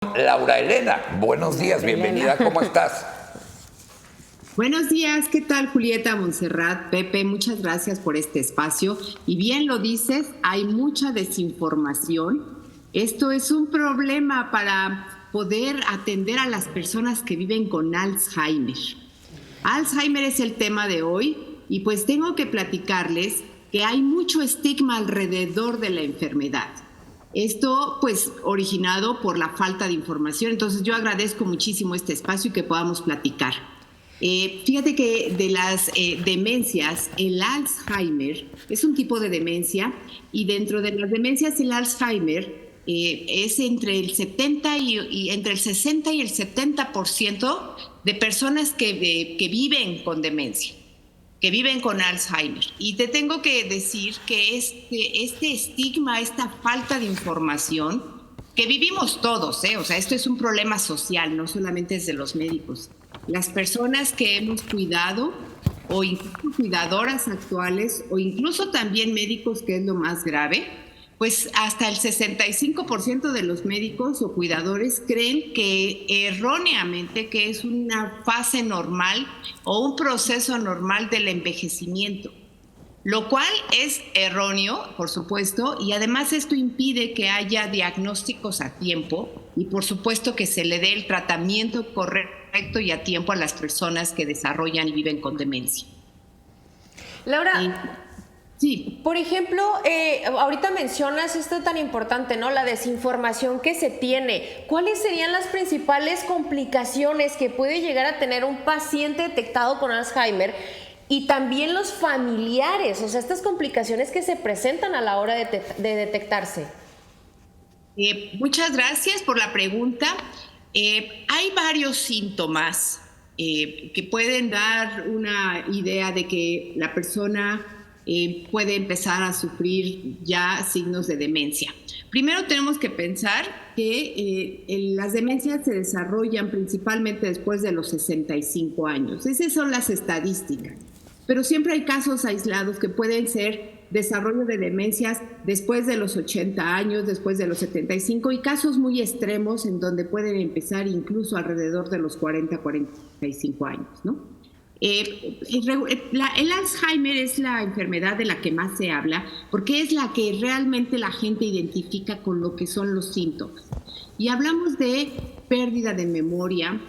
Laura Elena, buenos días, bienvenida, ¿cómo estás? Buenos días, ¿qué tal Julieta, Montserrat, Pepe? Muchas gracias por este espacio. Y bien lo dices, hay mucha desinformación. Esto es un problema para poder atender a las personas que viven con Alzheimer. Alzheimer es el tema de hoy y pues tengo que platicarles que hay mucho estigma alrededor de la enfermedad. Esto pues originado por la falta de información, entonces yo agradezco muchísimo este espacio y que podamos platicar. Fíjate que de las demencias, el Alzheimer es un tipo de demencia y dentro de las demencias el Alzheimer es entre el 70 y entre el 60 y el 70% de personas que viven con demencia, que viven con Alzheimer. Y te tengo que decir que este estigma, esta falta de información, que vivimos todos, o sea, esto es un problema social, no solamente es de los médicos. Las personas que hemos cuidado, o incluso cuidadoras actuales, o incluso también médicos, que es lo más grave, pues hasta el 65% de los médicos o cuidadores creen que erróneamente que es una fase normal o un proceso normal del envejecimiento, lo cual es erróneo, por supuesto, y además esto impide que haya diagnósticos a tiempo y por supuesto que se le dé el tratamiento correcto y a tiempo a las personas que desarrollan y viven con demencia. Laura, sí. Por ejemplo, ahorita mencionas esto tan importante, ¿no? La desinformación que se tiene. ¿Cuáles serían las principales complicaciones que puede llegar a tener un paciente detectado con Alzheimer? Y también los familiares, o sea, estas complicaciones que se presentan a la hora de detectarse. Muchas gracias por la pregunta. Hay varios síntomas que pueden dar una idea de que la persona puede empezar a sufrir ya signos de demencia. Primero tenemos que pensar que las demencias se desarrollan principalmente después de los 65 años. Esas son las estadísticas. Pero siempre hay casos aislados que pueden ser desarrollo de demencias después de los 80 años, después de los 75, y casos muy extremos en donde pueden empezar incluso alrededor de los 40, 45 años, ¿no? El Alzheimer es la enfermedad de la que más se habla porque es la que realmente la gente identifica con lo que son los síntomas. Y hablamos de pérdida de memoria,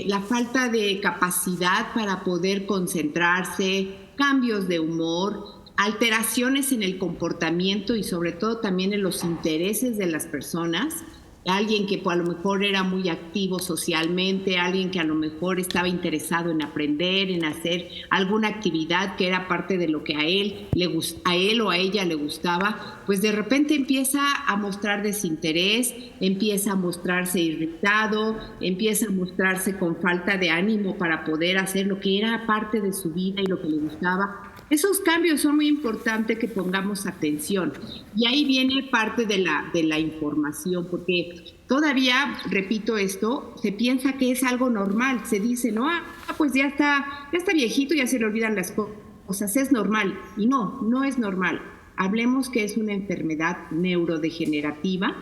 la falta de capacidad para poder concentrarse, cambios de humor, alteraciones en el comportamiento y sobre todo también en los intereses de las personas. Alguien que a lo mejor era muy activo socialmente, alguien que a lo mejor estaba interesado en aprender, en hacer alguna actividad que era parte de lo que a él o a ella le gustaba, pues de repente empieza a mostrar desinterés, empieza a mostrarse irritado, empieza a mostrarse con falta de ánimo para poder hacer lo que era parte de su vida y lo que le gustaba. Esos cambios son muy importantes que pongamos atención. Y ahí viene parte de la información, porque todavía, repito esto, se piensa que es algo normal. Se dice, no, pues ya está viejito, ya se le olvidan las cosas, es normal. Y no es normal. Hablemos que es una enfermedad neurodegenerativa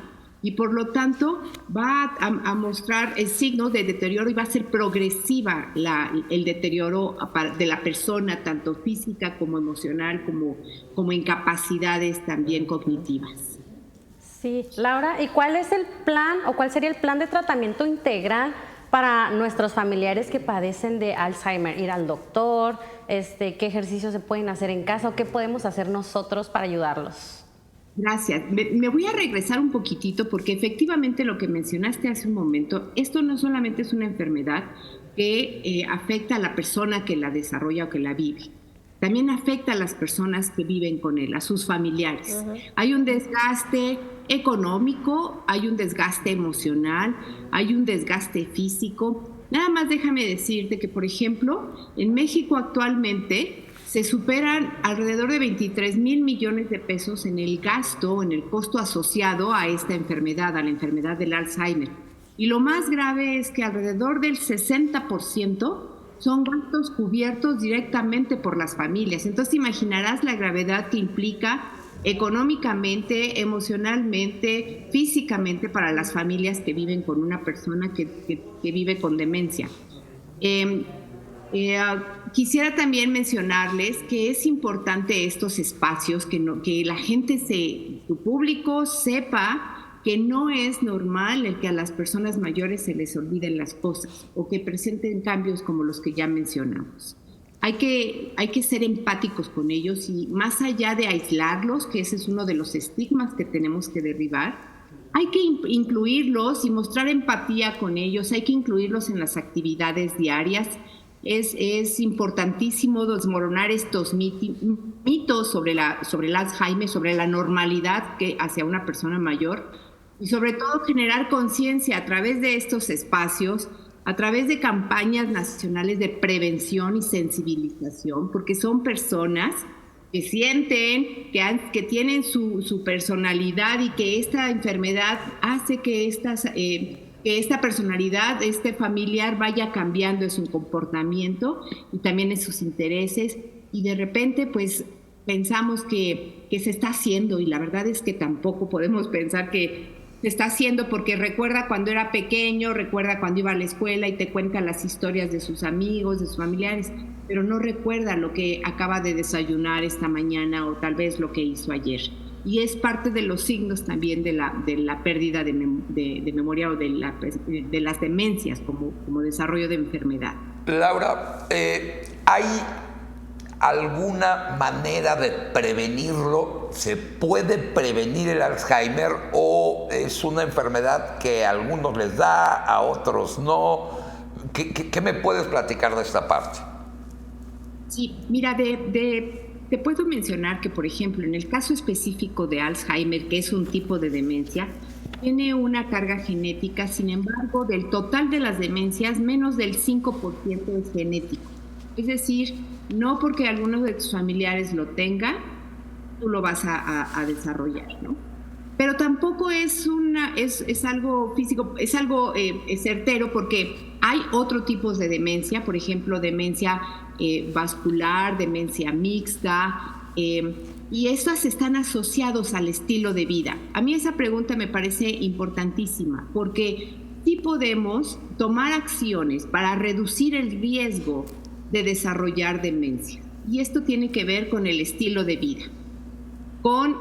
y por lo tanto va a mostrar signos de deterioro y va a ser progresiva el deterioro de la persona, tanto física como emocional, como incapacidades también cognitivas. Sí, Laura, ¿y cuál es el plan o cuál sería el plan de tratamiento integral para nuestros familiares que padecen de Alzheimer? Ir al doctor, ¿qué ejercicios se pueden hacer en casa o qué podemos hacer nosotros para ayudarlos? Gracias. Me voy a regresar un poquitito porque efectivamente lo que mencionaste hace un momento, esto no solamente es una enfermedad que afecta a la persona que la desarrolla o que la vive, también afecta a las personas que viven con él, a sus familiares. Uh-huh. Hay un desgaste económico, hay un desgaste emocional, hay un desgaste físico. Nada más déjame decirte que, por ejemplo, en México actualmente se superan alrededor de 23,000 millones de pesos en el gasto, en el costo asociado a esta enfermedad, a la enfermedad del Alzheimer. Y lo más grave es que alrededor del 60% son gastos cubiertos directamente por las familias. Entonces imaginarás la gravedad que implica económicamente, emocionalmente, físicamente para las familias que viven con una persona que vive con demencia. Quisiera también mencionarles que es importante estos espacios, que la gente, tu público sepa que no es normal el que a las personas mayores se les olviden las cosas o que presenten cambios como los que ya mencionamos. Hay que ser empáticos con ellos y más allá de aislarlos, que ese es uno de los estigmas que tenemos que derribar, hay que incluirlos y mostrar empatía con ellos, hay que incluirlos en las actividades diarias. Es importantísimo desmoronar estos mitos sobre el Alzheimer, sobre la normalidad que hacia una persona mayor y sobre todo generar conciencia a través de estos espacios, a través de campañas nacionales de prevención y sensibilización, porque son personas que sienten, que tienen su personalidad y que esta enfermedad hace que esta personalidad, este familiar vaya cambiando en su comportamiento y también en sus intereses y de repente pues pensamos que se está haciendo y la verdad es que tampoco podemos pensar que se está haciendo porque recuerda cuando era pequeño, recuerda cuando iba a la escuela y te cuenta las historias de sus amigos, de sus familiares, pero no recuerda lo que acaba de desayunar esta mañana o tal vez lo que hizo ayer. Y es parte de los signos también de la pérdida de memoria o de las demencias como desarrollo de enfermedad. Laura, ¿hay alguna manera de prevenirlo? ¿Se puede prevenir el Alzheimer o es una enfermedad que a algunos les da, a otros no? ¿Qué me puedes platicar de esta parte? Sí, mira, te puedo mencionar que, por ejemplo, en el caso específico de Alzheimer, que es un tipo de demencia, tiene una carga genética, sin embargo, del total de las demencias, menos del 5% es genético. Es decir, no porque algunos de tus familiares lo tengan, tú lo vas a desarrollar, ¿no? Pero tampoco es algo físico, es algo certero porque hay otro tipos de demencia, por ejemplo, demencia vascular, demencia mixta, y estas están asociados al estilo de vida. A mí esa pregunta me parece importantísima porque sí podemos tomar acciones para reducir el riesgo de desarrollar demencia. Y esto tiene que ver con el estilo de vida, con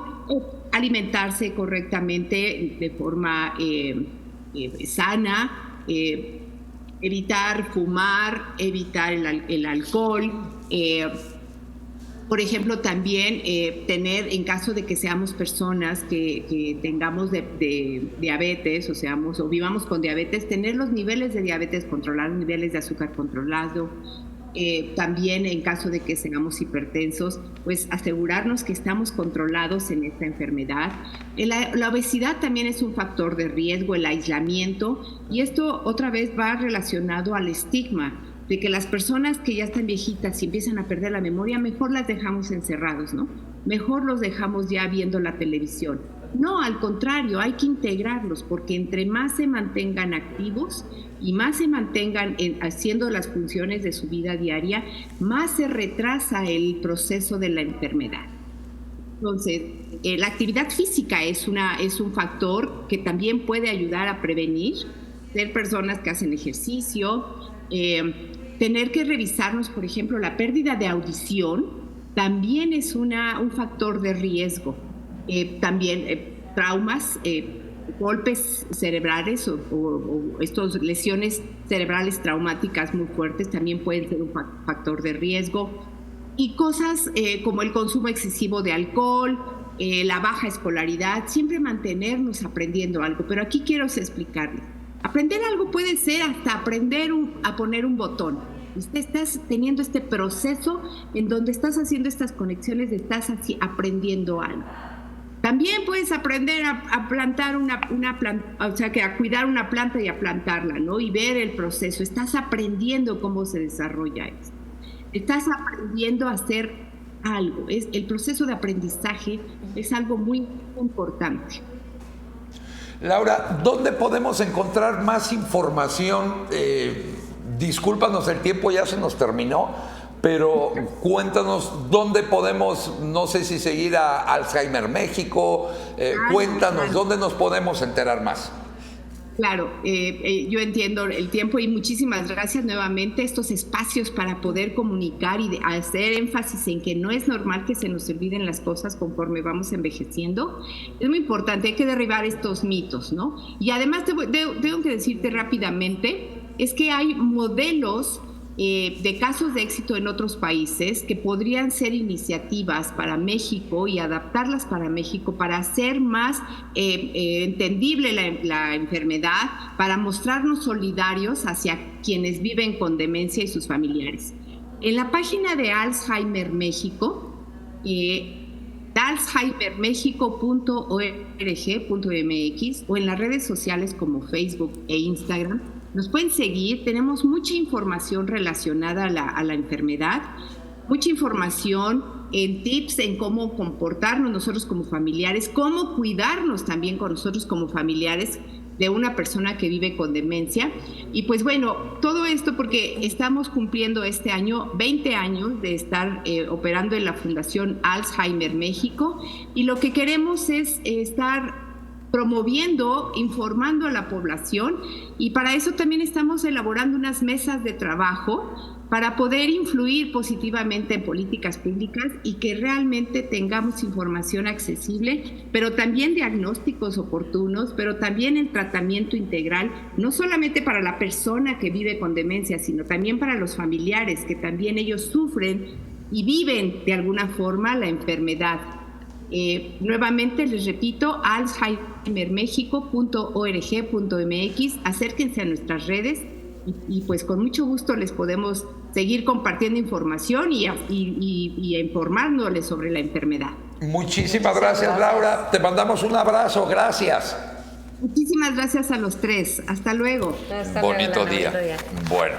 alimentarse correctamente de forma sana, evitar fumar, evitar el alcohol, por ejemplo, también tener, en caso de que seamos personas que tengamos diabetes o vivamos con diabetes, tener los niveles de diabetes controlados, niveles de azúcar controlados. También en caso de que seamos hipertensos, pues asegurarnos que estamos controlados en esta enfermedad. La obesidad también es un factor de riesgo, el aislamiento, y esto otra vez va relacionado al estigma de que las personas que ya están viejitas y empiezan a perder la memoria, mejor las dejamos encerrados, ¿no? Mejor los dejamos ya viendo la televisión. No, al contrario, hay que integrarlos porque entre más se mantengan activos y más se mantengan haciendo las funciones de su vida diaria, más se retrasa el proceso de la enfermedad. Entonces, la actividad física es un factor que también puede ayudar a prevenir, ser personas que hacen ejercicio, tener que revisarnos, por ejemplo, la pérdida de audición también es un factor de riesgo. También traumas, golpes cerebrales o estas lesiones cerebrales traumáticas muy fuertes también pueden ser un factor de riesgo. Y cosas como el consumo excesivo de alcohol, la baja escolaridad, siempre mantenernos aprendiendo algo. Pero aquí quiero explicarles. Aprender algo puede ser hasta aprender a poner un botón. Estás teniendo este proceso en donde estás haciendo estas conexiones, estás así aprendiendo algo. También puedes aprender a plantar una planta, o sea, que a cuidar una planta y a plantarla, ¿no? Y ver el proceso. Estás aprendiendo cómo se desarrolla esto. Estás aprendiendo a hacer algo. El proceso de aprendizaje es algo muy importante. Laura, ¿dónde podemos encontrar más información? Discúlpanos, el tiempo ya se nos terminó, pero cuéntanos dónde podemos, no sé si seguir a Alzheimer México, cuéntanos, ¿dónde nos podemos enterar más? Claro, yo entiendo el tiempo y muchísimas gracias nuevamente. Estos espacios para poder comunicar y hacer énfasis en que no es normal que se nos olviden las cosas conforme vamos envejeciendo. Es muy importante, hay que derribar estos mitos, ¿no? Y además tengo que decirte rápidamente, es que hay modelos de casos de éxito en otros países que podrían ser iniciativas para México y adaptarlas para México para hacer más entendible la enfermedad, para mostrarnos solidarios hacia quienes viven con demencia y sus familiares. En la página de Alzheimer México, alzheimermexico.org.mx o en las redes sociales como Facebook e Instagram, nos pueden seguir. Tenemos mucha información relacionada a la enfermedad, mucha información en tips en cómo comportarnos nosotros como familiares, cómo cuidarnos también con nosotros como familiares de una persona que vive con demencia. Y pues bueno, todo esto porque estamos cumpliendo este año 20 años de estar operando en la Fundación Alzheimer México, y lo que queremos es estar promoviendo, informando a la población, y para eso también estamos elaborando unas mesas de trabajo para poder influir positivamente en políticas públicas y que realmente tengamos información accesible, pero también diagnósticos oportunos, pero también el tratamiento integral, no solamente para la persona que vive con demencia, sino también para los familiares, que también ellos sufren y viven de alguna forma la enfermedad. Nuevamente les repito, alzheimermexico.org.mx, acérquense a nuestras redes y pues con mucho gusto les podemos seguir compartiendo información y informándoles sobre la enfermedad. Muchísimas gracias, Laura. Te mandamos un abrazo. Gracias. Muchísimas gracias a los tres. Hasta luego. Hasta Bonito luego, Lana, día. bonito día. Bueno.